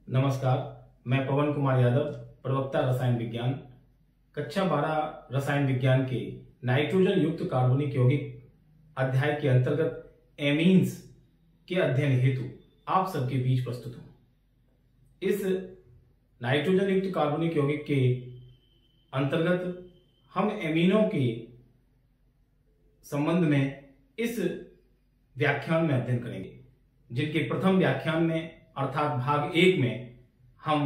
नमस्कार, मैं पवन कुमार यादव, प्रवक्ता रसायन विज्ञान, कक्षा 12 रसायन विज्ञान के नाइट्रोजन युक्त कार्बनिक यौगिक अध्याय के अंतर्गत एमीन्स के अध्ययन हेतु आप सबके बीच प्रस्तुत हूं। इस नाइट्रोजन युक्त कार्बनिक यौगिक के अंतर्गत हम एमीनों के संबंध में इस व्याख्यान में अध्ययन करेंगे, जिनके प्रथम व्याख्यान में अर्थात भाग 1 में हम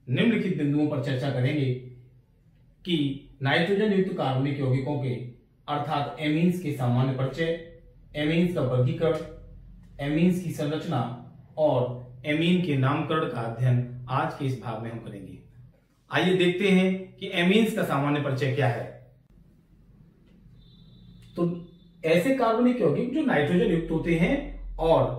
निम्नलिखित बिंदुओं पर चर्चा करेंगे कि नाइट्रोजन युक्त कार्बनिक यौगिकों के अर्थात एमीन्स के सामान्य परिचय, एमीन्स का वर्गीकरण, एमीन्स की संरचना और एमीन के नामकरण का अध्ययन आज के इस भाग में हम करेंगे। आइए देखते हैं कि एमीन्स का सामान्य परिचय क्या है। तो ऐसे कार्बनिक यौगिक जो नाइट्रोजन युक्त होते हैं और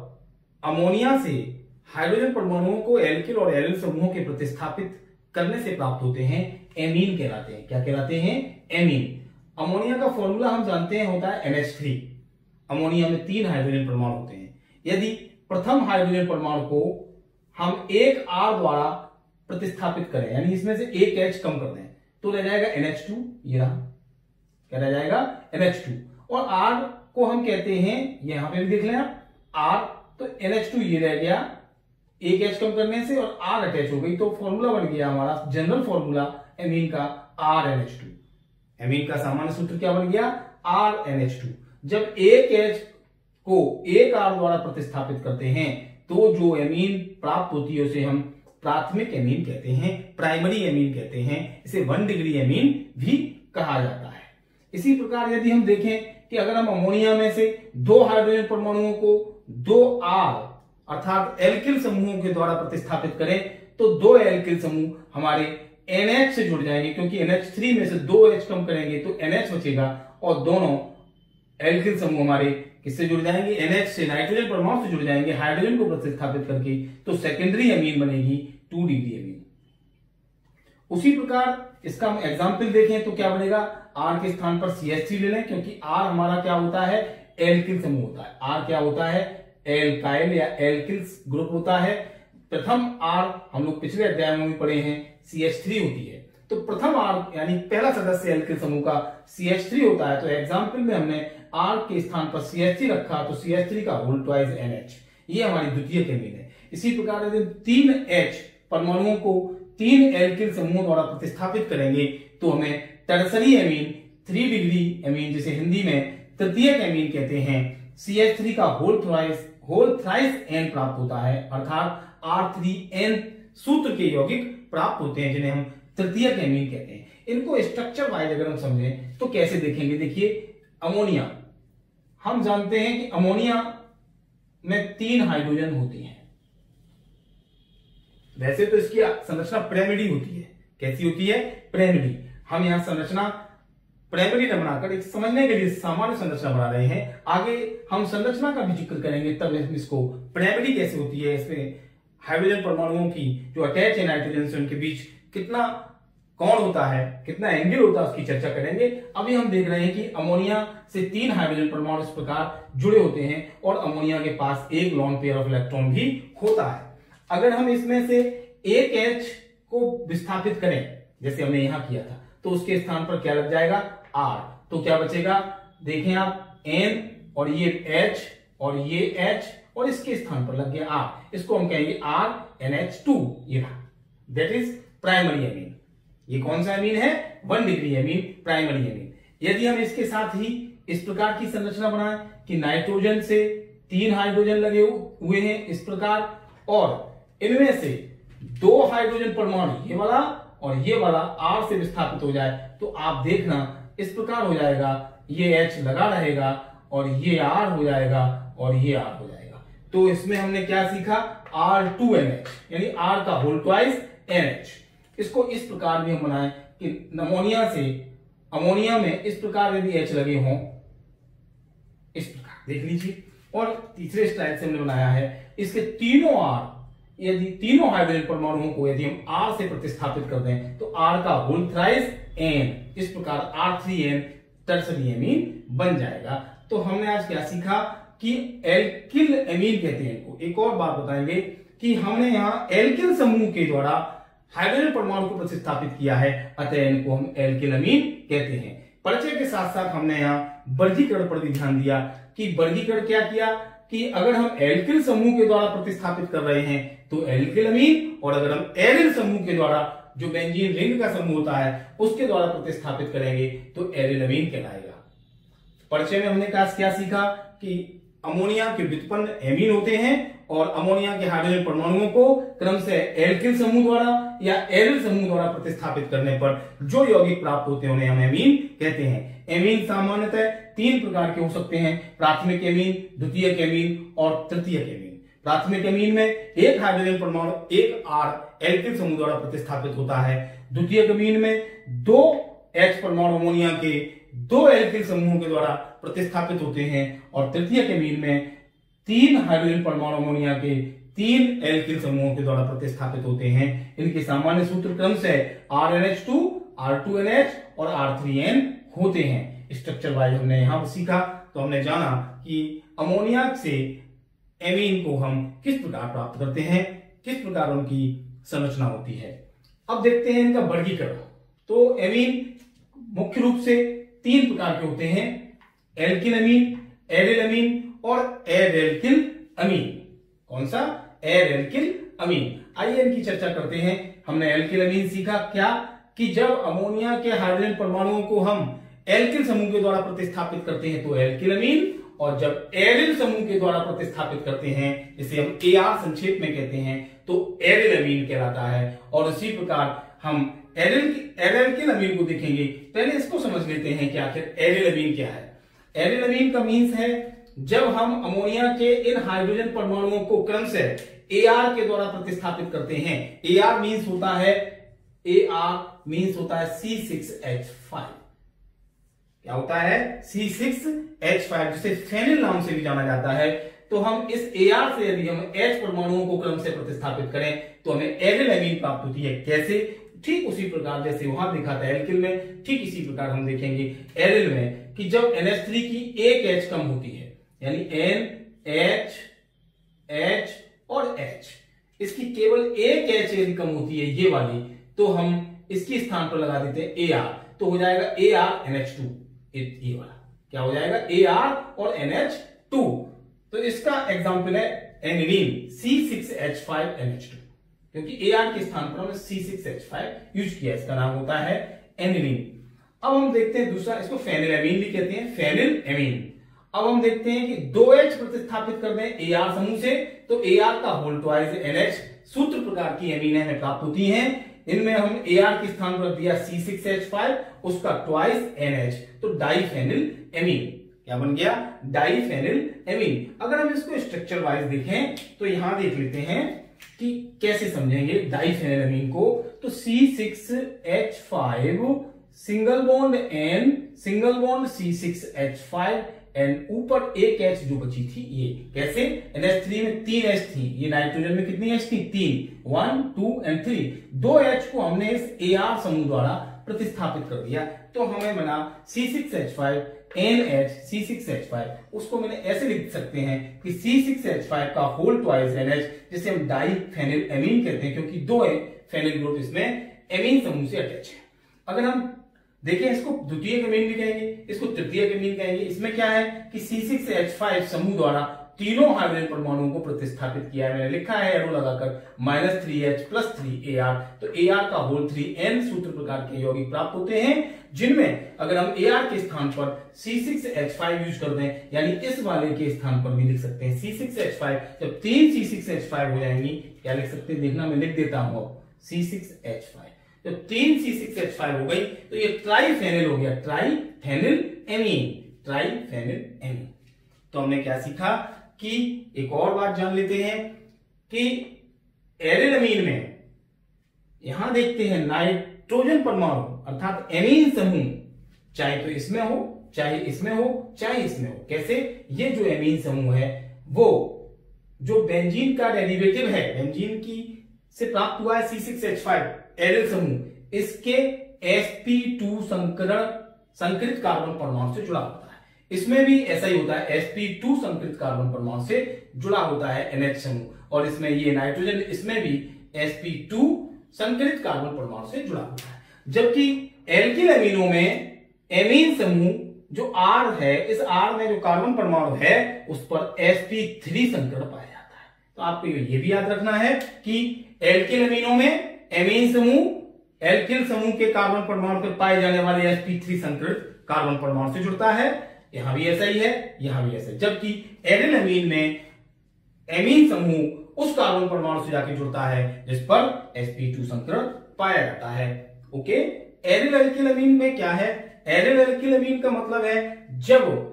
अमोनिया से हाइड्रोजन परमाणुओं को एल्किल और एरिल समूहों के प्रतिस्थापित करने से प्राप्त होते हैं, एमीन कहलाते हैं। क्या कहलाते हैं? एमीन। अमोनिया का फॉर्मूला हम जानते हैं होता है NH3। अमोनिया में 3 हाइड्रोजन परमाणु होते हैं। यदि प्रथम हाइड्रोजन परमाणु को हम एक R द्वारा प्रतिस्थापित करें, यानी इसमें से एक H कम कर दें, तो रह जाएगा NH2। ये रहा, क्या रह जाएगा? NH2। और R को हम कहते हैं, यहां पे भी देख लें आप, R, तो NH2 ये रह गया, एक H कम करने से और R अटैच हो गई, तो फॉर्मूला बन गया हमारा जनरल फॉर्मूला एमीन का RNH2। एमीन का सामान्य सूत्र क्या बन गया? RNH2। जब एक H को एक R द्वारा प्रतिस्थापित करते हैं तो जो एमीन प्राप्त होती है उसे हम प्राथमिक एमीन कहते हैं, प्राइमरी एमीन कहते हैं। इसे 1 डिग्री एमीन भी कहा जाता है। इसी प्रकार यदि हम देखें कि अगर हम अमोनिया में से 2 हाइड्रोजन परमाणुओं को 2R अर्थात एल्किल समूहों के द्वारा प्रतिस्थापित करें तो 2 एल्किल समूह हमारे NH से जुड़ जाएंगे, क्योंकि NH3 में से 2 H कम करेंगे तो NH बचेगा और दोनों एल्किल समूह हमारे किससे जुड़ जाएंगे? NH से, नाइट्रोजन परमाणु से जुड़ जाएंगे हाइड्रोजन को प्रतिस्थापित करके, तो सेकेंडरी एमीन बनेगी 2 डिग्री एमीन। उसी प्रकार इसका हम एग्जाम्पल देखें तो क्या बनेगा? R के स्थान पर CH3 ले लें, क्योंकि R हमारा क्या होता है? एल्किल समूह होता है। R क्या होता है? एल्काइल या एल्किल्स ग्रुप होता है। प्रथम R हम लोग पिछले अध्याय में भी पढ़े हैं, CH3 होती है। तो प्रथम R यानी पहला सदस्य एल्किल समूह का CH3 होता है। तो एग्जाम्पल में हमने R के स्थान पर CH3 रखा, तो CH3 का होल ट्वाइस NH, ये हमारी द्वितीयक एमीन है। इसी प्रकार यदि 3 H परमाणुओं को 3 एल्किल समूहों द्वारा प्रतिस्थापित करेंगे तो हमें टर्सरी एमीन, 3 डिग्री एमीन, जिसे हिंदी में तृतीयक एमीन कहते हैं, CH3 का होल थ्राइस N प्राप्त होता है, अर्थात R3N सूत्र के यौगिक प्राप्त होते हैं, जिन्हें हम तृतीयक एमीन कहते हैं। इनको स्ट्रक्चर वाइज अगर हम समझें तो कैसे देखेंगे? देखिए, अमोनिया, हम जानते हैं कि अमोनिया में 3 हाइड्रोजन होती हैं। वैसे तो इसकी संरचना पिरामिडी होती है। कैसी होती है? पिरामिडी। हम यहां संरचना प्राइमरी न बनाकर एक समझने के लिए सामान्य संरचना बना रहे हैं। आगे हम संरचना का भी जिक्र करेंगे, तब इसको प्राइमरी कैसे होती है, इसमें हाइड्रोजन परमाणुओं की जो अटैच है नाइट्रोजन से, उनके बीच कितना कोण होता है, कितना एंगल होता है, उसकी चर्चा करेंगे। अभी हम देख रहे हैं कि अमोनिया से 3 हाइड्रोजन परमाणु इस प्रकार जुड़े होते हैं और अमोनिया के पास एक लॉन पेयर ऑफ इलेक्ट्रॉन भी होता है। अगर हम इसमें से एक H को विस्थापित करें, जैसे हमने यहां किया था, तो उसके स्थान पर क्या लग जाएगा? R। तो क्या बचेगा? देखें आप, N और ये H और ये H और इसके स्थान पर लग गया R। इसको हम कहेंगे RNH2। ये रहा, दैट इज प्राइमरी एमीन। ये कौन सा एमीन है? 1 डिग्री एमीन, प्राइमरी एमीन। यदि हम इसके साथ ही इस प्रकार की संरचना बनाएं कि नाइट्रोजन से 3 हाइड्रोजन लगे हुए हैं इस प्रकार, और इनमें से 2 हाइड्रोजन परमाणु, ये वाला और ये वाला, R से विस्थापित हो जाए, तो आप देखना इस प्रकार हो जाएगा, ये H लगा रहेगा और ये R हो जाएगा और ये R हो जाएगा। तो इसमें हमने क्या सीखा? R2NH, यानी R का होल ट्वाइस NH। इसको इस प्रकार भी हम बनाएं कि अमोनिया में इस प्रकार यदि H लगे हों, इस प्रकार देख लीजिए। और तीसरे स्टाइल से हमने बनाया है, इसके तीनों R, यदि तीनों हाइड्रोजन परमाणुओं को यदि हम R से प्रतिस्थापित कर दें तो R का होल थ्राइस N, इस प्रकार R3N टर्सरी एमीन बन जाएगा। तो हमने आज क्या सीखा कि एल्किल एमीन कहते हैं इनको। एक और बात बताएंगे कि हमने यहाँ एल्किल समूह के द्वारा हाइड्रोजन परमाणु को प्रतिस्थापित किया है, अतः इनको हम एल्किल अमीन कहते हैं। परिचय के साथ साथ हमने यहाँ वर्गीकरण पर भी ध्यान दिया कि वर्गीकरण क्या किया कि अगर हम एल्किल समूह के द्वारा प्रतिस्थापित कर रहे हैं तो एल्किल अमीन, और अगर हम एरिल समूह के द्वारा जो बेंजीन रिंग का समूह होता है उसके द्वारा प्रतिस्थापित करेंगे तो एरिल अमीन कहलाएगा। परिचय में हमने क्या सीखा कि अमोनिया के व्युत्पन्न एमीन होते हैं और अमोनिया के हाइड्रोजन परमाणुओं को क्रम से एल्किल समूह द्वारा या एरिल समूह द्वारा प्रतिस्थापित करने पर जो यौगिक प्राप्त होते हैं उन्हें हम एमीन कहते हैं। एमीन सामान्यतः 3 प्रकार के हो सकते हैं, प्राथमिक एमीन, द्वितीयक एमीन और तृतीयक एमीन। प्राथमिक एमीन में एक हाइड्रोजन परमाणु एक R एल्किल समूह द्वारा प्रतिस्थापित होता है। द्वितीयक एमीन में 2 H परमाणु अमोनिया के 2 एल्किल समूहों के द्वारा प्रतिस्थापित होते हैं, और तृतीयक एमीन में 3 हाइड्रोजन परमाणु अमोनिया के 3 एल्किल समूहों के द्वारा प्रतिस्थापित होते हैं। इनके सामान्य सूत्र क्रम से RNH2, R2NH और R3N होते हैं। स्ट्रक्चर वाइज हमने यहां सीखा, तो हमने जाना कि अमोनिया से एमीन को हम किस प्रकार प्राप्त करते हैं, किस प्रकार उनकी संरचना होती है। अब देखते हैं इनका वर्गीकरण। तो एमीन मुख्य रूप से 3 प्रकार के होते हैं, एल्किल अमीन, एरिल अमीन और एरेल्किल अमीन। कौन सा? एरेल्किल अमीन। आइए इनकी चर्चा करते हैं। हमने एल्किल अमीन सीखा क्या कि जब अमोनिया के हाइड्रोजन परमाणुओं को हम एल्किल समूह के द्वारा प्रतिस्थापित करते हैं तो एल्किल अमीन, और जब एरिल समूह के द्वारा प्रतिस्थापित करते हैं जिसे हम AR संक्षेप में कहते हैं तो एरिल अमीन कहलाता है। और इसी प्रकार हम एरेल्किल अमीन को देखेंगे। पहले इसको समझ लेते हैं कि आखिर एरिल अमीन क्या है। एरिल अमीन का मीन्स है जब हम अमोनिया के इन हाइड्रोजन परमाणुओं को क्रम से AR के द्वारा प्रतिस्थापित करते हैं। AR मीन्स होता है C6H5। क्या होता है? C6H5, जिसे फेनिल नाम से भी जाना जाता है। तो हम इस AR से यदि हम H परमाणुओं को क्रम से प्रतिस्थापित करें तो हमें एरिल अमीन प्राप्त होती है। कैसे? ठीक उसी प्रकार जैसे वहां देखा था एल्किल में, ठीक इसी प्रकार हम देखेंगे एरिल में कि जब NH3 की एक H कम होती है, यानी NH, H और H, इसकी केवल एक H यदि कम होती है ये वाली, तो हम इसके स्थान पर लगा देते हैं AR, तो हो जाएगा ArNH2। ये वाला क्या हो जाएगा? AR और NH2। तो इसका एग्जाम्पल है एनिलीन C6H5NH2, क्योंकि AR के स्थान पर हमने C6H5 यूज किया, इसका नाम होता है एनिलीन। अब हम देखते हैं दूसरा, इसको फेनिल अमीन भी कहते हैं, फेनिल अमीन। अब हम देखते हैं कि 2H प्रतिस्थापित कर दें AR समूह से तो AR का होल ट्वाइस NH सूत्र प्रकार की एमीन हमें प्राप्त होती हैं। इनमें हम AR के स्थान पर दिया C6H5, उसका ट्वाइस NH, तो डाइफेनिल एमीन। क्या बन गया? Diphenyl amine. अगर हम इसको स्ट्रक्चर वाइज देखें तो यहां देख लेते हैं कि कैसे समझेंगे डाइफेनिल अमीन को। तो C6H5 single bond N, single bond C6H5 and ऊपर एक H जो बची थी ये। कैसे? NH3 में 3 H थी, ये नाइट्रोजन में कितनी H थी? 3, 1, 2 एंड 3। 2 H को हमने इस AR समूह द्वारा प्रतिस्थापित कर दिया, तो हमें बना C6H5 NH C6H5। उसको मैंने ऐसे लिख सकते हैं कि C6H5 का होल ट्वाइस NH, जिसे हम डाइफेनिल एमीन कहते हैं, क्योंकि 2 फेनिल ग्रुप इसमें एमीन समूह से अटैच है। अगर हम देखें इसको द्वितीयक एमीन भी कहेंगे, इसको तृतीयक एमीन कहेंगे। इसमें क्या है कि C6H5 समूह द्वारा तीनों हाइड्रोजन परमाणुओं को प्रतिस्थापित किया है। मैंने लिखा है एरो लगाकर -3H + 3Ar, तो Ar का होल 3N सूत्र प्रकार के यौगिक प्राप्त होते हैं, जिनमें अगर हम Ar के स्थान पर C6H5 यूज कर दें, यानी इस वाले के स्थान पर भी लिख सकते हैं C6H5। जब 3 C6H5 हो जाएंगी, क्या लिख सकते हैं? देखना, मैं लिख देता हूं C6H5। जब 3 C6H5 हो गई तो ये ट्राइफेनिल हो गया, ट्राइफेनिल एमीन, ट्राइफेनिल एमीन। तो हमने क्या सीखा कि एक और बात जान लेते हैं कि एरिल अमीन में यहां देखते हैं नाइट्रोजन परमाणु अर्थात एमीन समूह, चाहे तो इसमें हो, चाहे इसमें हो, चाहे इसमें हो। कैसे? ये जो एमीन समूह है वो जो बेंजीन का डेरिवेटिव है, बेंजीन की से प्राप्त हुआ है C6H5 एरिल समूह, इसके sp2 संकरित कार्बन परमाणु से जुड़ा होता है। इसमें भी ऐसा ही होता है, sp2 संकरित कार्बन परमाणु से जुड़ा होता है NH समूह, और इसमें ये नाइट्रोजन, इसमें भी sp2 संकरित कार्बन परमाणु से जुड़ा होता है। जबकि एल्किल अमीनों में एमीन समूह जो R है, इस R में जो कार्बन परमाणु है उस पर sp3 संकरण पाया जाता है। तो आपको ये भी याद रखना है कि एल्किल अमीनों में एमीन समूह एल्किल समूह के कार्बन परमाणु पर पाए जाने वाले sp3 संकरित कार्बन परमाणु से जुड़ता है। यहां भी ऐसा ही है, यहां भी ऐसा है। जबकि एरिल अमीन में एमीन समूह उस कार्बन परमाणु से जाके जुड़ता है जिस पर sp2 संकरण पाया जाता है। ओके, एरिल एल्किल अमीन में क्या है? एरिल एल्किल अमीन का मतलब है जब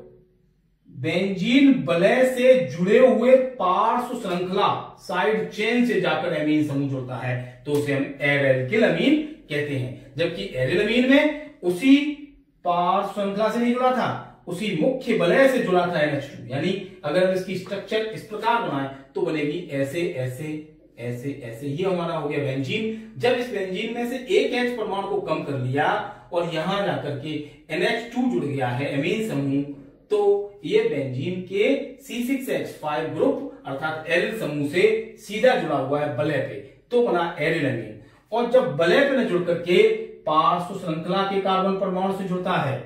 बेंजीन वलय से जुड़े हुए पार्श्व श्रृंखला साइड चेन से जाकर एमीन समूह जुड़ता है तो उसे हम एल्किल अमीन कहते हैं। जबकि एरिल अमीन में उसी पार्श्व श्रृंखला से नहीं जुड़ा था, उसी मुख्य वलय से जुड़ा था NH2। यानी अगर हम इसकी स्ट्रक्चर इस प्रकार बनाए तो बनेगी ऐसे ऐसे ऐसे ऐसे। ये हमारा हो गया बेंजीन। जब इस बेंजीन में से एक H परमाणु को कम कर लिया और यहां जाकर के NH2 जुड़ गया है एमीन समूह, तो ये बेंजीन के C6H5 ग्रुप अर्थात एरिल समूह से सीधा जुड़ा हुआ है वलय पे, तो बना एरिल अमीन। और जब वलय पे न जुड़ करके पार्श्व श्रृंखला के कार्बन परमाणु से जुड़ता है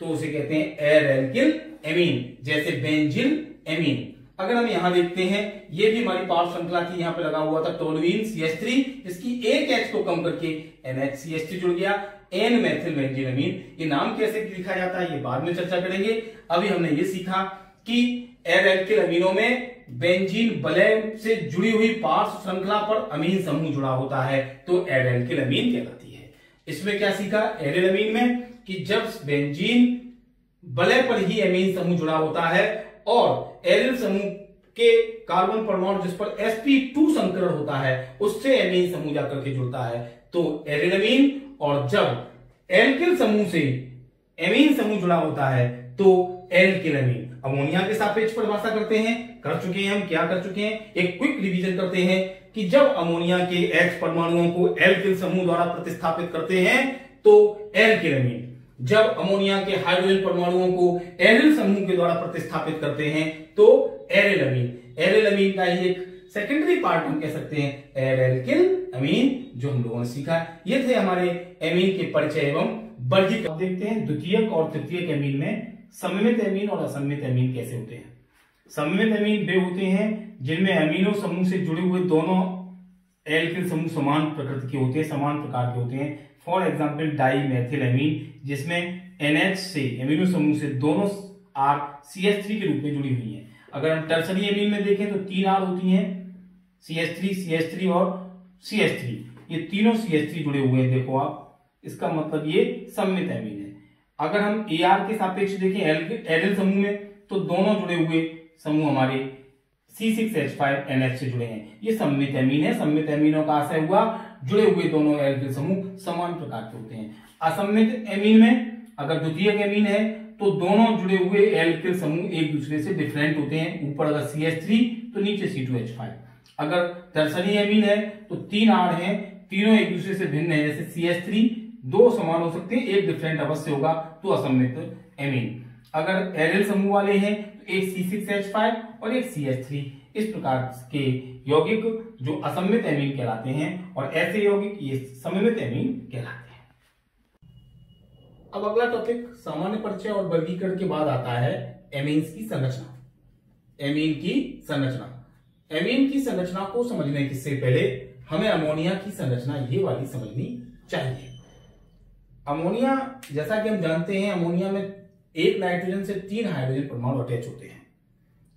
तो उसे कहते हैं एल्किल एमीन, जैसे बेंजिल एमीन। अगर हम यहां देखते हैं, ये भी हमारी पार्श्व श्रृंखला थी, यहां पे लगा हुआ था टोलुइन CH3, इसकी एक H को कम करके NHCH3 जुड़ गया, एन मेथिल बेंजीन अमीन। ये नाम कैसे लिखा जाता है ये बाद में चर्चा करेंगे। अभी हमने ये सीखा कि एल्किल अमीनों में बेंजीन वलय से जुड़ी हुई पार्श्व श्रृंखला पर अमीन समूह जुड़ा होता है तो एल्किल अमीन कहलाती है। इसमें क्या सीखा एरिल अमीन में कि जब बेंजीन वलय पर ही एमीन समूह जुड़ा होता है और एरिल समूह के कार्बन परमाणु जिस पर sp2 संकरण होता है उससे एमीन समूह जाकर के जुड़ता है तो एरिल अमीन। और जब एल्किल समूह से एमीन समूह जुड़ा होता है तो एल्किल अमीन। अमोनिया के सापेक्ष परिभाषा करते हैं, कर चुके हैं हम, क्या कर चुके हैं, एक क्विक रिवीजन करते हैं कि जब अमोनिया के H परमाणुओं को एल्किल समूह द्वारा प्रतिस्थापित करते हैं तो एल्किल अमीन। जब अमोनिया के हाइड्रोजन परमाणुओं को एरिल समूह के द्वारा प्रतिस्थापित करते हैं तो एरिल अमीन। एरिल अमीन का ही एक सेकेंडरी पार्ट हम कह सकते हैं एल्किल अमीन, जो हम लोगों ने सीखा। ये थे हमारे एमीन के परिचय एवं वर्गीकरण। देखते हैं द्वितीयक और तृतीयक एमीन में सममित एमीन और असममित एमीन कैसे होते हैं। सममित एमीन वे होते हैं जिनमें अमीनो समूह से जुड़े हुए दोनों एल्किल समूह समान प्रकृति के होते हैं, समान प्रकार के होते हैं। For example di methyl amine, जिसमें NH से एमिनो समूह से दोनों R CH3 के रूप में जुड़ी हुई हैं। अगर हम टर्सरी एमीन में देखें तो 3 R होती हैं, CH3, CH3 और CH3। ये तीनों CH3 जुड़े हुए हैं, देखो आप, इसका मतलब ये सममित एमीन है। अगर हम AR के सापेक्ष देखें एरिल समूह में तो दोनों जुड़े हुए समूह हमारे C6H5 NH से जुड़े हैं, ये सममित एमीन है। सममित एमीनों का आशय हुआ जुड़े हुए दोनों एल्किल समूह समान प्रकार के होते हैं। असममित एमीन में अगर द्वितीयक एमीन है तो दोनों जुड़े हुए एल्किल समूह एक दूसरे से डिफरेंट होते हैं, ऊपर अगर CH3 तो नीचे C2H5। अगर टर्सरी एमीन है तो 3 R हैं, तीनों एक दूसरे से भिन्न है, जैसे CH3 दो समान हो सकते हैं, एक डिफरेंट अवश्य होगा तो असममित एमीन। अगर एरिल समूह वाले हैं तो एक C6H5 और एक CH3, इस प्रकार के यौगिक जो असममित एमीन कहलाते हैं और ऐसे यौगिक ये सममित एमीन कहलाते हैं। अब अगला टॉपिक सामान्य परिचय और वर्गीकरण के बाद आता है एमीन्स की संरचना। एमीन की संरचना, एमीन की संरचना को समझने से पहले हमें अमोनिया की संरचना ये वाली समझनी चाहिए। अमोनिया, जैसा कि हम जानते हैं, अमोनिया में एक नाइट्रोजन से 3 हाइड्रोजन परमाणु अटैच होते हैं।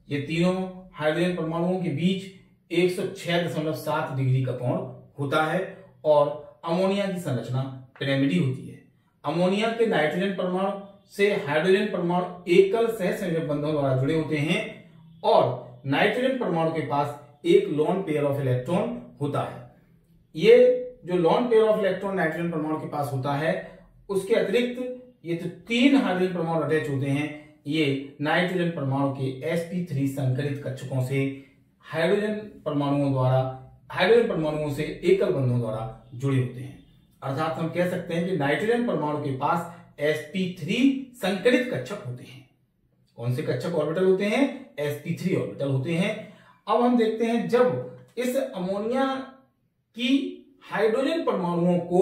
ये तीनों हाइड्रोजन परमाणुओं के बीच 106.7 डिग्री का कोण होता है और अमोनिया की संरचना पिरामिडी होती है। अमोनिया के नाइट्रोजन परमाणु से हाइड्रोजन परमाणु एकल सहसंयोजक बंधों द्वारा जुड़े होते हैं और नाइट्रोजन परमाणु के पास एक लोन पेयर ऑफ इलेक्ट्रॉन होता है। ये जो lone pair of electron nitrogen परमाणु के पास होता है, उसके अतिरिक्त ये जो 3 हाइड्रोजन परमाणु अटैच होते हैं, ये नाइट्रोजन परमाणु के sp3 संकरित कक्षकों से हाइड्रोजन परमाणुओं से एकल बंधों द्वारा जुड़े होते हैं। अर्थात हम कह सकते हैं कि नाइट्रोजन परमाणु के पास sp3 संकरित कक्षक होते हैं। कौन से कक्षक ऑर्बिटल होते हैं? sp3 ऑर्बिटल होते हैं। अब हम देखते हैं जब इस अमोनिया की हाइड्रोजन परमाणुओं को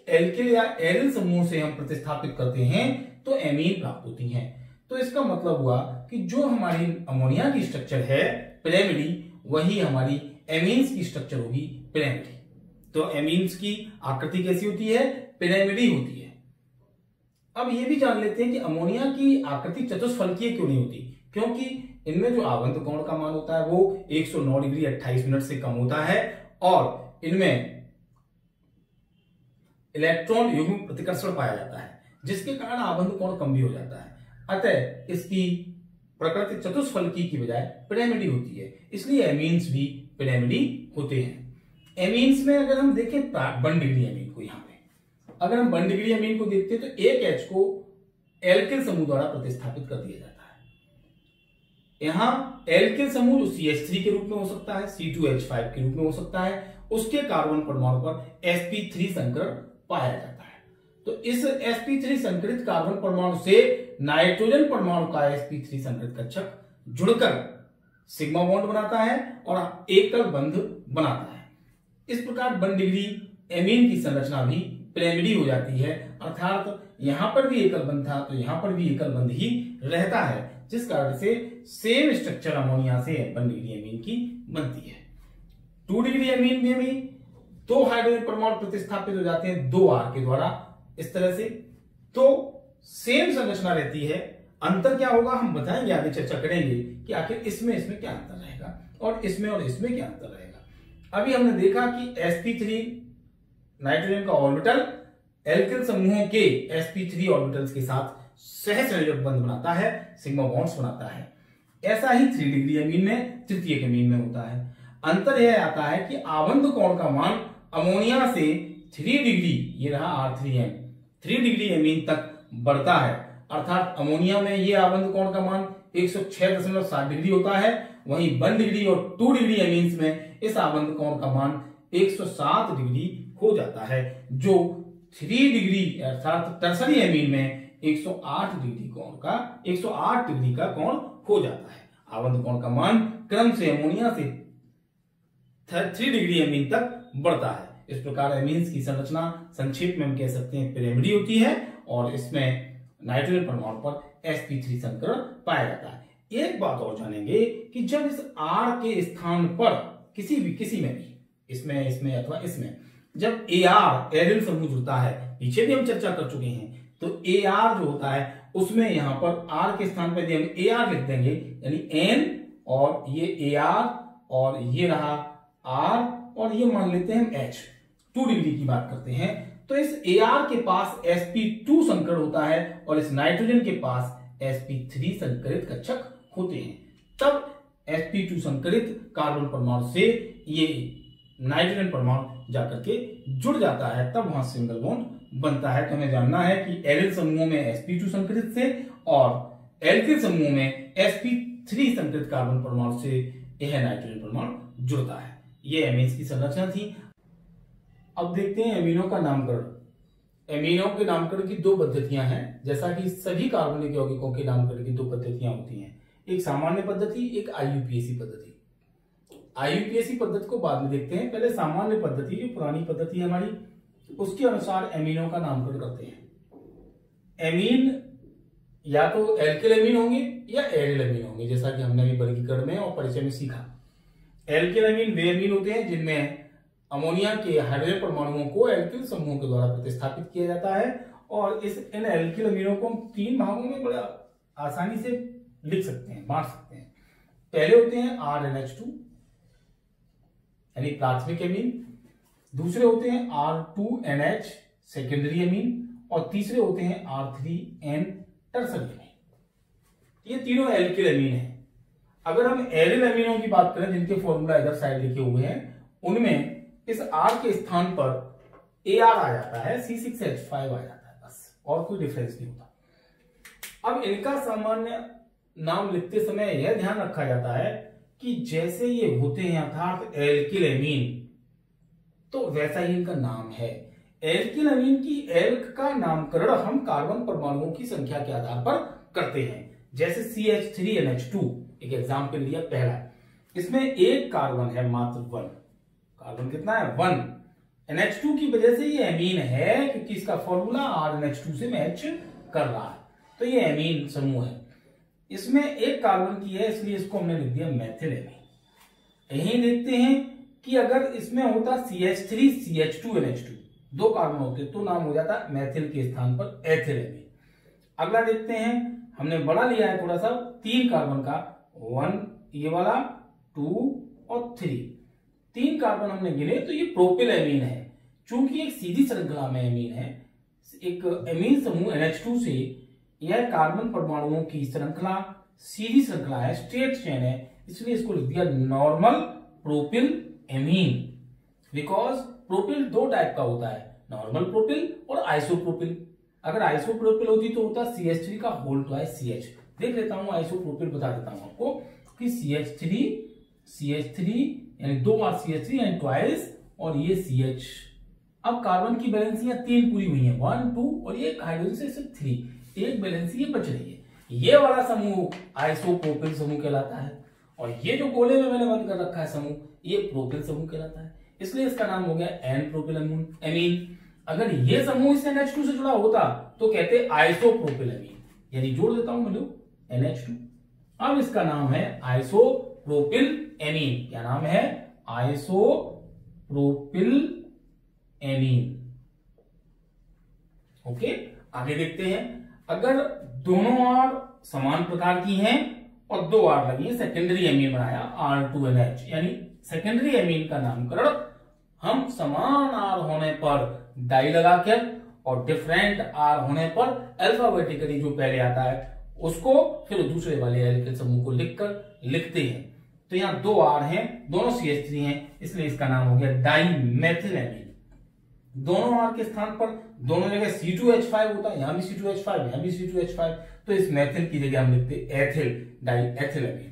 एल्किल या एरिल समूह से हम प्रतिस्थापित करते हैं तो एमीन प्राप्त होती हैं। तो इसका मतलब हुआ कि जो हमारी अमोनिया की स्ट्रक्चर है पिरामिडी, वही हमारी एमीन्स की स्ट्रक्चर होगी पिरामिडी। तो एमीन्स की आकृति कैसी होती है? पिरामिडी होती है। अब ये भी जान लेते हैं कि अमोनिया की आकृति चतुष्फलकीय क्यों नहीं होती, क्योंकि इनमें जो आबंध कोण का मान होता है वो 109 डिग्री 28 मिनट से कम होता है और इनमें इलेक्ट्रॉन युग्म प्रतिकर्षण पाया जाता है, जिसके कारण आबंध कोण कम भी हो जाता है। अतः इसकी प्रकृति चतुष्फलकी की बजाय पिरामिडी होती है, इसलिए एमीन्स भी पिरामिडी होते हैं। एमीन्स में अगर हम देखें 1 डिग्री एमीन को, यहाँ पे अगर हम 1 डिग्री एमीन को देखते हैं तो एक H को एल्किल समूह द्वारा प्रतिस्थापित कर दिया जाता है। यहां एल्किल समूह जो CH3 के रूप में हो सकता है, C2H5 के रूप में हो सकता है, उसके कार्बन परमाणु पर sp3 संकरण पाया जाता है। तो इस sp3 संकरित कार्बन परमाणु से नाइट्रोजन परमाणु का sp3 संकरित कक्षक जुड़कर सिग्मा बॉन्ड बनाता है और एकल बंध बनाता है। इस प्रकार 1 डिग्री एमीन की संरचना भी पिरामिडी हो जाती है, अर्थात यहां पर भी एकल बंध था तो यहां पर भी एकल बंध ही रहता है, जिस कारण से सेम स्ट्रक्चर अमोनिया से 1 डिग्री एमीन की बनती है। 2 डिग्री एमीन में भी 2 हाइड्रोजन परमाणु प्रतिस्थापित हो जाते हैं 2 R के द्वारा, इस तरह से। तो सेम संरचना रहती है, अंतर क्या होगा हम बताएंगे, आगे चर्चा करेंगे कि आखिर इसमें क्या अंतर रहेगा और इसमें क्या अंतर रहेगा। अभी हमने देखा कि sp3 नाइट्रोजन का ऑर्बिटल एल्किल समूहों के sp3 ऑर्बिटल्स के साथ सहसंयोजक बंध बनाता है, सिग्मा बॉन्ड्स बनाता है। ऐसा ही 3 डिग्री एमीन में, तृतीयक एमीन में होता है। अंतर यह आता है कि आबंध कोण का मान अमोनिया से 3 डिग्री, ये रहा R3M, 3 डिग्री एमीन तक बढ़ता है, अर्थात अमोनिया में ये आबंध कोण का मान 106.7 डिग्री होता है, वहीं 1 डिग्री और 2 डिग्री एमीन्स में इस आबंध कोण का मान 107 डिग्री हो जाता है, जो 3 डिग्री अर्थात टर्सरी एमीन में 108 डिग्री का कोण हो जाता है। आबंध कोण का मान क्रम से अमोनिया से 3 डिग्री एमीन तक बढ़ता है। इस प्रकार एमीन्स की संरचना संक्षेप में हम कह सकते हैं पिरामिडी होती है और इसमें नाइट्रोजन परमाणु पर sp3 संकरण पाया जाता है। एक बात और जानेंगे कि जब इस R के स्थान पर किसी में भी इसमें अथवा इसमें जब Ar एरिल समूह जुड़ता है, पीछे भी हम चर्चा कर चुके हैं, तो Ar जो होता है उसमें यहां पर R के स्थान पर हम Ar लिख देंगे, यानी N और ये Ar और ये रहा R और ये मान लेते हैं हम H, 2 डिग्री की बात करते हैं। तो इस Ar के पास sp2 संकरण होता है और इस नाइट्रोजन के पास sp3 संकरित कक्षक होते हैं। तब sp2 संकरित कार्बन परमाणु से ये नाइट्रोजन परमाणु जाकर के जुड़ जाता है, तब वहां सिंगल बॉन्ड बनता है। तो हमें जानना है कि एरिल समूह में sp2 संकरित से और एल्किल समूह में sp3 संकरित कार्बन परमाणु से यह नाइट्रोजन परमाणु जुड़ता है। ये एमीन्स की संरचना थी। अब देखते हैं एमीनों का नामकरण। एमीनों के नामकरण की 2 पद्धतियां हैं, जैसा कि सभी कार्बनिक यौगिकों के नामकरण की 2 पद्धतियां होती हैं, एक सामान्य पद्धति, एक IUPAC पद्धति। IUPAC पद्धति को बाद में देखते हैं, पहले सामान्य पद्धति जो पुरानी पद्धति है हमारी, उसके अनुसार एमीनों का नामकरण करते हैं। एमीन या तो एल्किल एमीन होंगे या एरिल एमीन होंगे, जैसा कि हमने अभी वर्गीकरण में और परिचय में सीखा। एल्किल एमीन वे एमीन होते हैं जिनमें अमोनिया के हाइड्रोजन परमाणुओं को एल्किल समूह के द्वारा प्रतिस्थापित किया जाता है, और इन एल्किल अमीनों को हम 3 भागों में बड़ा आसानी से लिख सकते हैं, बांट सकते हैं। पहले होते हैं RNH2 यानी प्राथमिक एमीन, दूसरे होते हैं R2NH सेकेंडरी एमीन, और तीसरे होते हैं R3N टर्सरी एमीन। ये तीनों एल्किल एमीन हैं। अगर हम एरिल अमीनों की बात करें जिनके फॉर्मूला इधर साइड लिखे हुए हैं, उनमें इस R के स्थान पर AR आ जाता है, C6H5 आ जाता है, बस, और कोई डिफरेंस नहीं होता। अब इनका सामान्य नाम लिखते समय यह ध्यान रखा जाता है कि जैसे ये होते हैं अर्थात एल्किल एमीन, तो वैसा ही इनका नाम है। एल्किल अमीन की एल्क का नामकरण हम कार्बन परमाणुओं की संख्या के आधार पर करते हैं। जैसे CH3NH2 एक एग्जाम्पल लिया पहला, इसमें एक कार्बन है मात्र 1, कार्बन कितना है 1, NH2 की वजह से ये एमीन है क्योंकि इसका फॉर्मूला RNH2 से मैच कर रहा है, तो ये एमीन समूह है। इसमें एक कार्बन की है इसलिए इसको हमने लिख दिया मैथिल एमीन। यही देखते हैं कि अगर इसमें होता CH3CH2NH2 दो कार्बन होते तो नाम हो जाता मैथिल के स्थान पर एथिल एमीन। अगला देखते हैं, हमने बड़ा लिया है थोड़ा सा, 3 कार्बन का, 1 ये वाला, 2 और 3, 3 कार्बन हमने गिने तो ये प्रोपिल एमीन है। चूंकि एक सीधी श्रृंखला में एमीन है, एक एमीन समूह NH2 से यह कार्बन परमाणुओं की श्रृंखला सीधी श्रृंखला है, स्ट्रेट चेन है, इसलिए इसको लिख दिया normal propyl amine. Because propyl दो टाइप का होता है, नॉर्मल प्रोपिल और आइसोप्रोपिल। अगर आइसोप्रोपिल होती तो होता CH3 का होल ट्वाइस CH। देख लेता हूं आइसोप्रोपिल, बता देता हूं आपको कि CH3 यानी 2 बार CH3 यानी ट्वाइस और ये CH। अब कार्बन की वैलेंसी 3 पूरी हुई है, 1 2 और ये हाइड्रोजन से सिर्फ 3, एक वैलेंसी ये बच रही है। ये वाला समूह आइसोप्रोपिल समूह कहलाता है और ये जो गोले में मैंने बंद कर रखा है समूह, ये प्रोपिल समूह कहलाता है, इसलिए इसका नाम हो गया एन प्रोपिल एमीन। अगर ये समूह इस NH2 से जुड़ा होता तो कहते आइसोप्रोपिल एमीन, यानी जोड़ देता हूं मैं लोग NH2। अब इसका नाम है आइसोप्रोपिल एमीन। क्या नाम है? Isopropyl amine. ओके, आगे देखते हैं। अगर दोनों आर समान प्रकार की हैं और 2 आर लगी, सेकेंडरी एमीन बनाया R2NH, यानी सेकेंडरी एमीन का नामकरण हम समान आर होने पर डाई लगाकर और डिफरेंट आर होने पर अल्फाबेटिकली जो पहले आता है उसको फिर दूसरे वाले एल्किल समूह को लिखकर लिखते हैं। तो यहां 2 आर हैं, दोनों CH3 हैं, इसलिए इसका नाम हो गया डाइमेथिल एमीन। दोनों आर के स्थान पर दोनों जगह C2H5 होता है, यहां भी C2H5, यहां भी C2H5, तो इस मेथिल की जगह हम लिखते एथिल, डाइएथिल एमीन।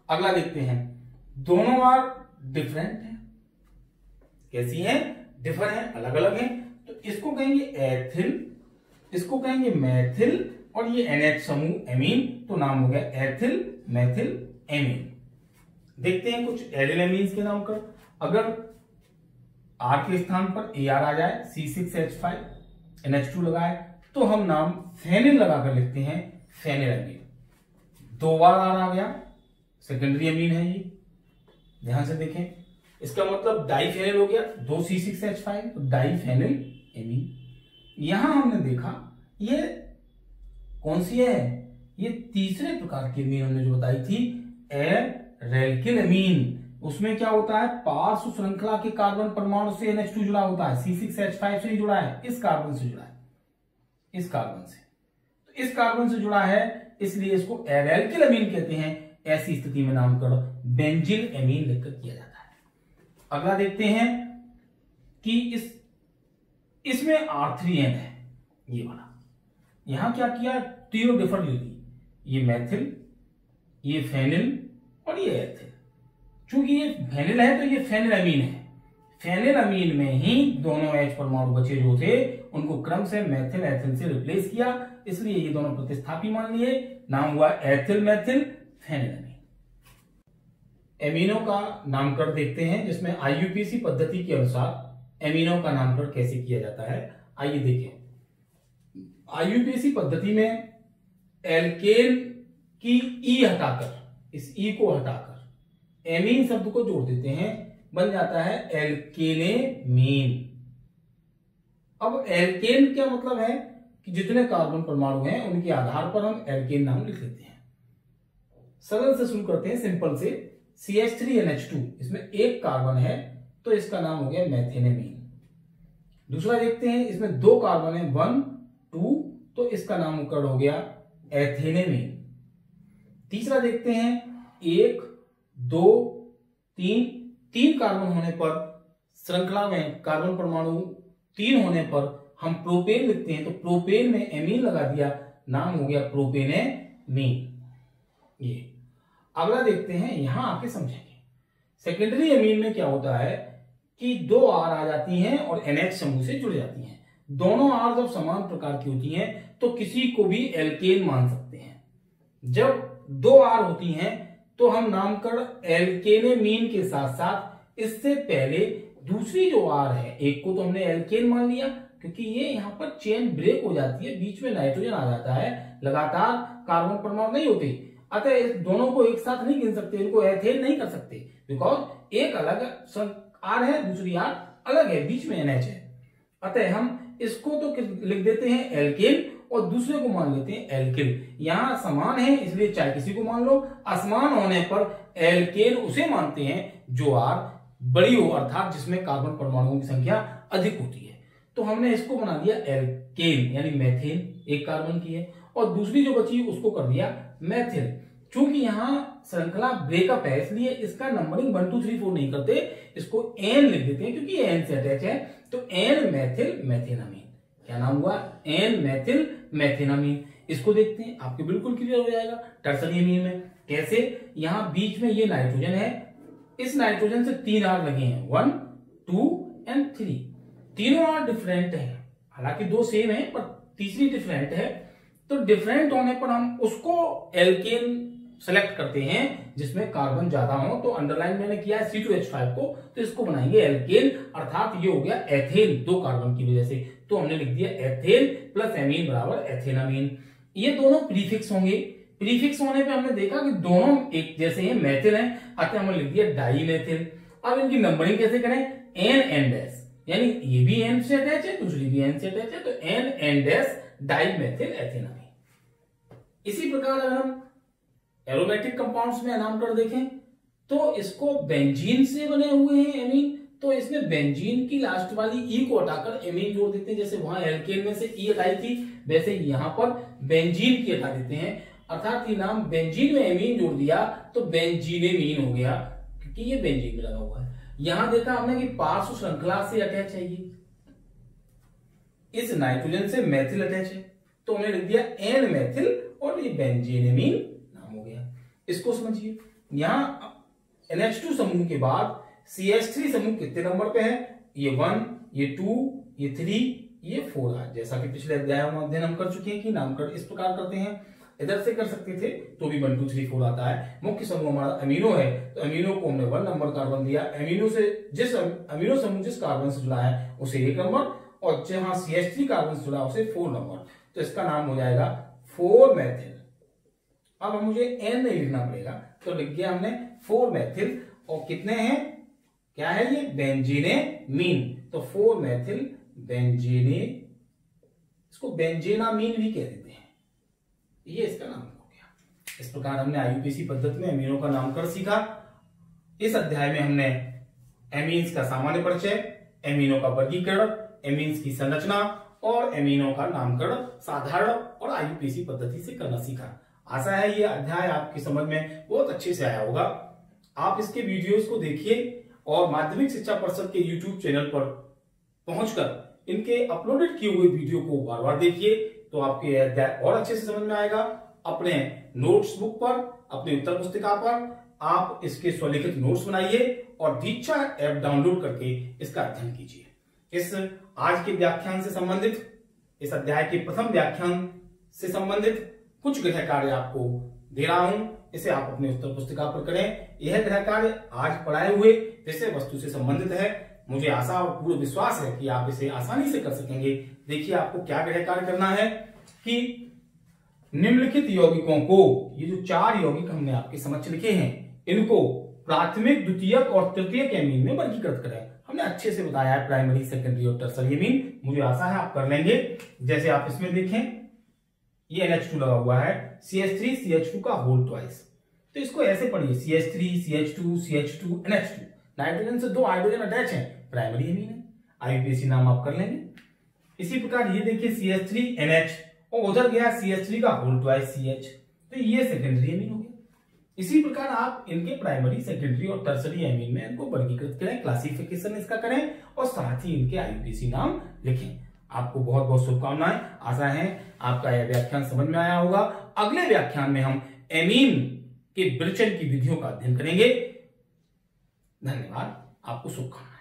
अगला देखते हैं, दोनों आर डिफरेंट है। कैसी है? डिफर है, अलग अलग है, तो इसको कहेंगे एथिल, इसको कहेंगे मैथिल और ये NH समूह एमीन, तो नाम हो गया एथिल मैथिल एमीन। देखते हैं कुछ एरिल एमीन्स के नाम कर। अगर R के स्थान पर AR आ जाए, C6H5 NH2 लगाए तो हम नाम फेनिल लगाकर लिखते हैं फेनिल एमीन। 2 बार R आ गया, सेकेंडरी एमीन है ये, ध्यान से देखें, इसका मतलब डाइफेनिल हो गया, 2 C6H5 तो डाइफेनिल एमीन। यहां हमने देखा ये कौन सी है, ये तीसरे प्रकार की एमीन हमने जो बताई थी एरेल्किल एमीन। उसमें क्या होता है, पार्श्व श्रृंखला के कार्बन परमाणु से NH2 जुड़ा होता है, C6H5 से नहीं जुड़ा है, इस कार्बन से जुड़ा है, इस कार्बन से, तो इस कार्बन से जुड़ा है इसलिए इसको एरेल्किल एमीन कहते हैं। ऐसी स्थिति में नामकरण बेंजील एमीन लिखकर किया जाता है। अगला देखते हैं कि इसमें R3N है, ये वाला, यहां क्या किया, तीनों डिफर ले ली, ये मैथिल, ये फेनिल और ये एथिल। चूंकि ये फेनिल है तो ये फेनिल अमीन है, फेनिल अमीन में ही दोनों H परमाणु बचे जो थे उनको क्रम से मैथिल एथिल से रिप्लेस किया, इसलिए ये दोनों प्रतिस्थापी मान लिए, नाम हुआ एथिल मैथिल फेनिल अमीन। एमीनों का नामकरण देखते हैं, जिसमें IUPAC पद्धति के अनुसार एमीनों का नामकरण कैसे किया जाता है, आइए देखें। IUPAC पद्धति में एल्केन की ई हटाकर, इस ई को हटाकर एमीन शब्द को जोड़ देते हैं, बन जाता है एल्केनेमीन। अब एल्केन क्या मतलब है कि जितने कार्बन परमाणु हैं उनके आधार पर हम एल्केन नाम लिख लेते हैं। सरल से शुरू करते हैं, सिंपल से। CH3NH2, इसमें एक कार्बन है तो इसका नाम हो गया मैथेनेमीन। दूसरा देखते हैं, इसमें 2 कार्बन है, 1 2, तो इसका नामकरण हो गया एथेनेमीन। तीसरा देखते हैं, 1 2 3, 3 कार्बन होने पर श्रृंखला में कार्बन परमाणु 3 होने पर हम प्रोपेन लिखते हैं, तो प्रोपेन में एमीन लगा दिया, नाम हो गया प्रोपेनेमीन। ये अगला देखते हैं, यहां आके समझेंगे। सेकेंडरी एमीन में क्या होता है कि 2 R आ जाती हैं और NH समूह से जुड़ जाती हैं। दोनों R जब समान प्रकार की होती हैं तो किसी को भी एल्केन मान सकते हैं, जब 2 R होती हैं तो हम नामकरण एल्केनेमीन के साथ साथ इससे पहले दूसरी जो R है, एक को तो हमने एल्केन मान लिया क्योंकि ये यहाँ पर चेन ब्रेक हो जाती है, बीच में नाइट्रोजन आ जाता है, लगातार कार्बन परमाणु नहीं होते, अतः इस दोनों को एक साथ नहीं गिन सकते, इनको एथेन नहीं कर सकते, बिकॉज एक अलग R है, दूसरी R अलग है, बीच में NH है। अतः हम इसको तो लिख देते हैं एल्केन और दूसरे को मान लेते हैं एल्किल। यहां समान है इसलिए चाहे किसी को मान लो, असमान होने पर एल्केन उसे मानते हैं जो R बड़ी हो, अर्थात जिसमें कार्बन परमाणुओं की संख्या अधिक होती है। तो हमने इसको बना दिया एल्केन यानी मेथेन, एक कार्बन की है, और दूसरी जो बची उसको कर दिया मेथिल। चूंकि यहाँ श्रृंखला ब्रेकअप है इसलिए इसका नंबरिंग 1 2 3 4 नहीं करते, इसको एन लिख देते हैं क्योंकि एन से अटैच है, तो एन मेथिल मेथेनामीन। क्या नाम हुआ? N methyl methanamine. इसको देखते हैं, आपके बिल्कुल क्लियर हो जाएगा टर्सरी अमीन में। कैसे? यहाँ बीच में ये नाइट्रोजन है, इस नाइट्रोजन से 3 R लगे हैं, 1 2 एंड 3। तीनों R डिफरेंट है, हालांकि 2 सेम है पर तीसरी डिफरेंट है, तो डिफरेंट होने पर हम उसको एल्केन सेलेक्ट करते हैं जिसमें कार्बन ज्यादा हो। तो अंडरलाइन मैंने किया है C2H5 को, तो इसको बनाएंगे एल्केन, अर्थात ये हो गया एथेन 2 कार्बन की वजह से, तो हमने लिख दिया एथेन प्लस एमीन बराबर एथेनामीन। ये दोनों प्रीफिक्स होंगे, प्रीफिक्स होने पे हमने देखा कि दोनों एक जैसे हैं, मेथिल हैं, अतः हमने लिख दिया डाईमेथिल। अब इनकी नंबरिंग कैसे करें? एन एन डैश, यानी ये भी एन से अटैच है, दूसरी भी एन से अटैच है, तो एन एन डैश डाईमेथिल एथेनामीन। इसी प्रकार अगर हम एरोमेटिक कंपाउंड्स में नामकरण देखें तो इसको बेंजीन से बने हुए हैं एमीन, तो इसमें बेंजीन की लास्ट वाली ई को हटाकर एमीन जोड़ देते हैं। जैसे वहां एल्केन में से ई हटाई थी, वैसे यहां पर बेंजीन की हटा देते हैं, अर्थात ये नाम बेंजीन में एमीन जोड़ दिया तो बेंजीनेमीन हो गया क्योंकि ये बेंजीन में लगा हुआ है। यहां देखा हमने कि पार्श्व श्रृंखला से अटैच है, ये इस नाइट्रोजन से मेथिल अटैच है, तो हमने लिख दिया एन मेथिल और ये बेंजीनेमीन नाम हो गया। इसको समझिए, यहां NH2 समूह के बाद CH3 समूह कितने नंबर पे है? ये 1, ये 2, ये 3, ये 4 है। जैसा कि पिछले अध्याय में अध्ययन हम कर चुके हैं कि नामकरण इस प्रकार करते हैं, इधर से कर सकते थे तो भी 1 2 3 4 आता है। मुख्य समूह हमारा अमीनो है, तो अमीनो को हमने 1 नंबर कार्बन दिया, अमीनो से जिस अमीनो समूह जिस कार्बन से जुड़ा है उसे 1 नंबर, और जहां CH3 कार्बन से जुड़ा उसे 4 नंबर, तो इसका नाम हो जाएगा 4 मेथिल। अब मुझे एन नहीं लिखना पड़ेगा, तो लिख दिया हमने 4 मेथिल, और कितने हैं? क्या है ये? बेंजीनेमीन, तो 4 मेथिल बेंजीने, इसको बेंजीनामीन भी कह देते हैं, ये इसका नाम हो गया। इस प्रकार हमने IUPAC पद्धति में अमीनों का नामकरण सीखा। इस अध्याय में हमने एमीन्स का सामान्य परिचय, एमीनों का वर्गीकरण, एमीन्स की संरचना और एमीनों का नामकरण साधारण और IUPAC पद्धति से करना सीखा। आशा है ये अध्याय आपकी समझ में बहुत अच्छे से आया होगा। आप इसके वीडियोस को देखिए और माध्यमिक शिक्षा परिषद के YouTube चैनल पर पहुंचकर इनके अपलोडेड किए हुए वीडियो को बार बार देखिए, तो आपके अध्याय और अच्छे से समझ में आएगा। अपने नोट्स बुक पर, अपने उत्तर पुस्तिका पर आप इसके स्वलिखित नोट्स बनाइए और दीक्षा ऐप डाउनलोड करके इसका अध्ययन कीजिए। इस आज के व्याख्यान से संबंधित, इस अध्याय के प्रथम व्याख्यान से संबंधित कुछ गृह कार्य आपको दे रहा हूं, इसे आप अपने उत्तर पुस्तिका पर करें। यह गृह कार्य आज पढ़ाए हुए विषय वस्तु से संबंधित है। मुझे आशा और पूर्ण विश्वास है कि आप इसे आसानी से कर सकेंगे। देखिए आपको क्या गृह कार्य करना है कि निम्नलिखित यौगिकों को, ये जो 4 यौगिक हमने आपके समक्ष लिखे हैं, इनको प्राथमिक, द्वितीयक और तृतीयक एमीन में वर्गीकृत करें। हमने अच्छे से बताया है प्राइमरी, सेकेंडरी और टर्सरी एमीन। मुझे आशा है आप कर लेंगे। जैसे आप इसमें देखें, ये NH2 लगा हुआ है, CH3 CH2 का होल ट्वाइस, तो इसको ऐसे पढ़िए CH3 CH2 CH2 NH2। Nitrogen से 2 हाइड्रोजन अटैच है, प्राइमरी एमीन है, IUPAC नाम आप कर लेंगे। इसी प्रकार ये देखिए CH3 NH और उधर गया CH3 का होल ट्वाइस CH, तो ये सेकेंडरी एमीन हो गया। इसी प्रकार आप इनके प्राइमरी, सेकेंडरी और टर्सरी एमीन में इनको वर्गीकृत करें, क्लासिफिकेशन इसका करें और साथ ही इनके IUPAC नाम लिखें। आपको बहुत बहुत शुभकामनाएं। आशा है आपका यह व्याख्यान समझ में आया होगा। अगले व्याख्यान में हम एमीन के विरचन की विधियों का अध्ययन करेंगे। धन्यवाद, आपको शुभकामनाएं।